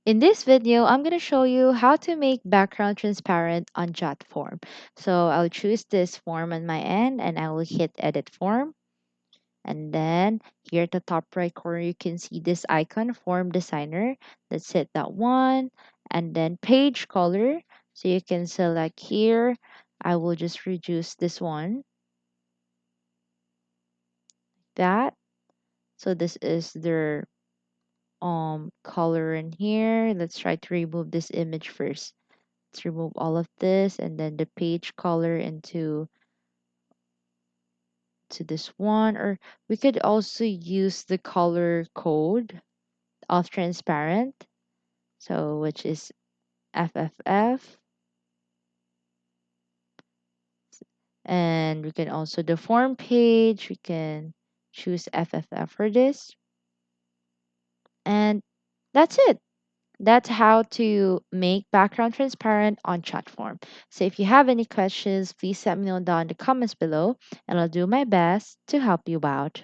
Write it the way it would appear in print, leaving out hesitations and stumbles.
In this video, I'm going to show you how to make background transparent on Jotform. So I'll choose this form on my end and I will hit edit form. And then here at the top right corner, you can see this icon, form designer. Let's hit that one. And then page color. So you can select here. I will just reduce this one. That. So this is their color in here. Let's try to remove this image first. Let's remove all of this and then the page color into to this one, or we could also use the color code of transparent, so which is FFF. And we can also the form page, we can choose FFF for this, and that's it. That's how to make background transparent on chat form. So if you have any questions, please let me know down in the comments below and I'll do my best to help you out.